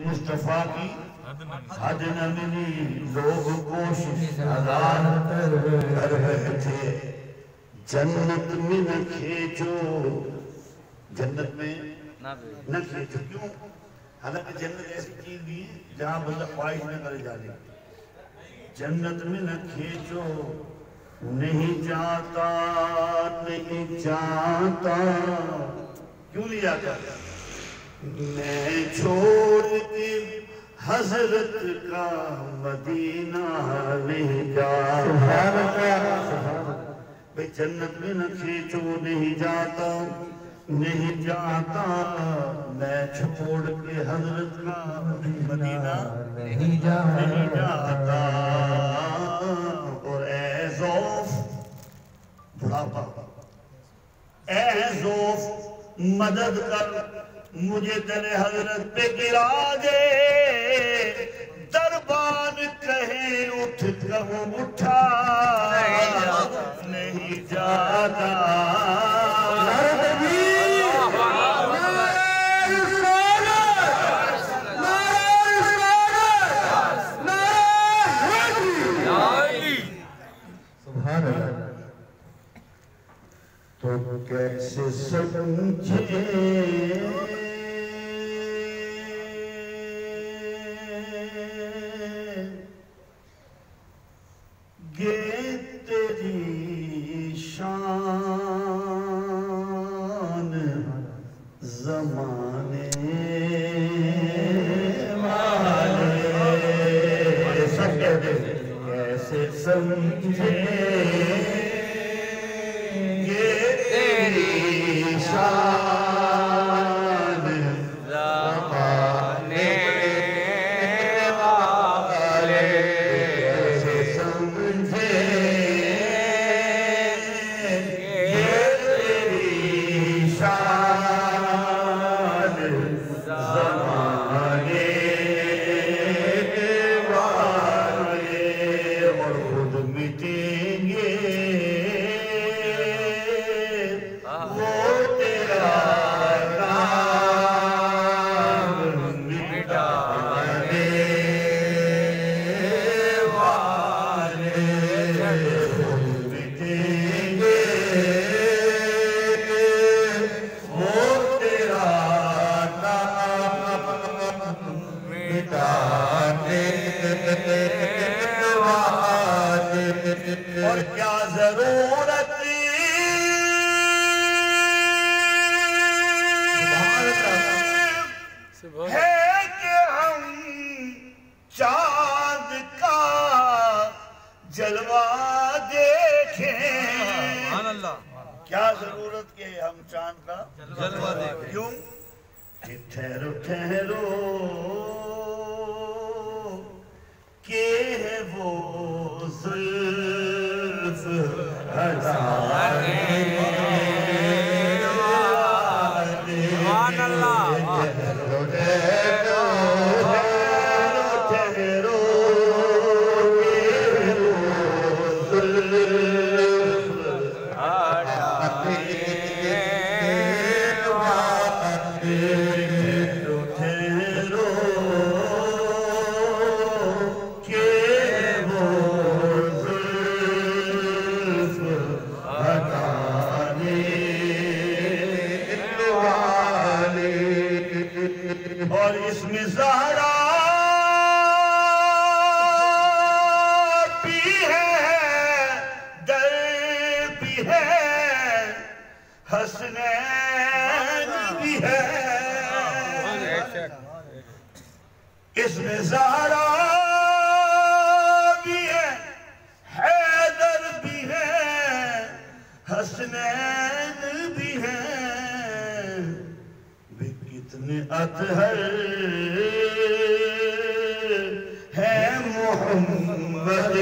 مصطفیٰ کی حد نہ ملی، لوگ کوشش ہزار کر بیٹھے، جنت میں نہ کھینچو، جنت میں نہ کھینچو، کیوں؟ حالانکہ جنت ایسی چیز بھی ہے جہاں بندہ خواہش نہ کرے جانے، جنت میں نہ کھینچو، نہیں جاتا نہیں جاتا، کیوں نہیں جاتا؟ میں چھوڑ کے حضرت کا مدینہ نہیں جاتا، بھئی جنت میں نہ کھینچو، نہیں جاتا نہیں جاتا، میں چھوڑ کے حضرت کا مدینہ نہیں جاتا، اور اے ذوف بڑھاپا، اے ذوف مدد کر، مجھے تیرے حضرت پہ گرا دے، دربان کہیں اٹھ کر اٹھا نہیں جاتا، تو کیسے سمجھے گے تیری شان زمانے والے، سب کہتے ہیں کیسے سمجھے اور کیا ضرورت ہے کہ ہم چاند کا جلوہ دیکھیں، کیا ضرورت کہ ہم چاند کا جلوہ دیکھیں، کیوں؟ کہ ٹھہرو ٹھہرو کہ ہے وہ زلف ہٹانے والے، سبحان اللہ، ٹھہرو ٹھہرو ٹھہرو کہ ہے وہ زلف ہٹانے اور اس میں زہرا بھی ہے، در بھی ہے، حسنین بھی ہے، اس میں زہرا بھی ہے، حیدر بھی ہے، حسنین بھی ہے، کتنے اطہر ہے محمد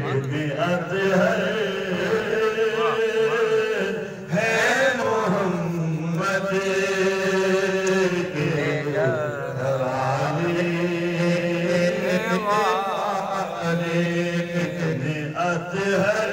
کتنے اطہر ہے محمد کتنے اطہر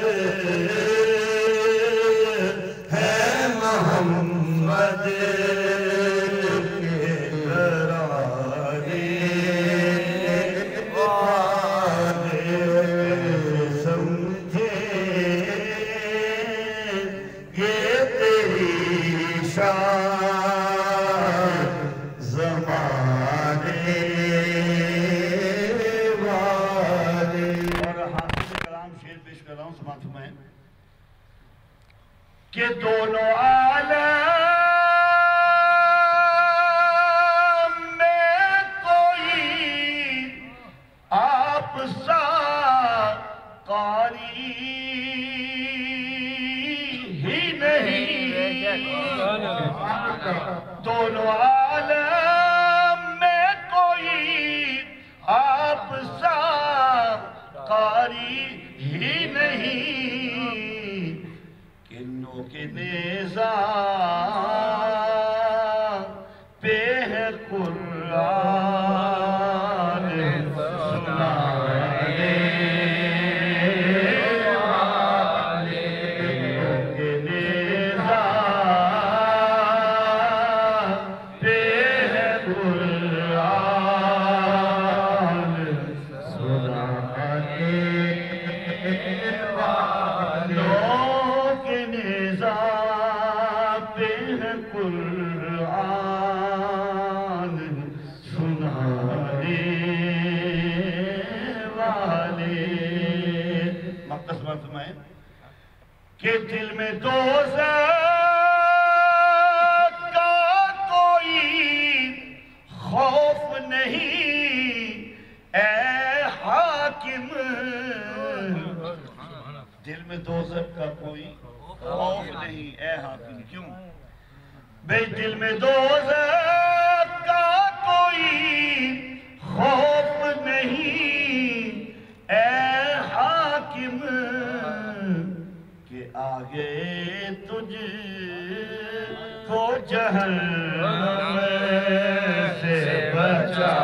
شاہ زمانے والے. اور حافظ کلام شعر پیش کر رہا ہوں، سماعت فرمائیں کہ دونوں عالم میں کوئی آپ سا قاری ہی نہیں. دونوں عالم میں کوئی آپ سا قاری ہی نہیں. کنوں کے نیزہ پہ ہے قرآن سنانے والے. کنوں کے نیزہ پہ ہے قرآن سنانے والے. قرآن سنانے والے. مقصد فرمائیں کہ دل میں دوزخ کا کوئی خوف نہیں اے حاکم. دل میں دوزخ کا کوئی خوف نہیں اے حاکم. کیوں بے دل میں دوزخ کا کوئی خوف نہیں اے حاکم کہ آگے تجھ کو جہنم سے بچا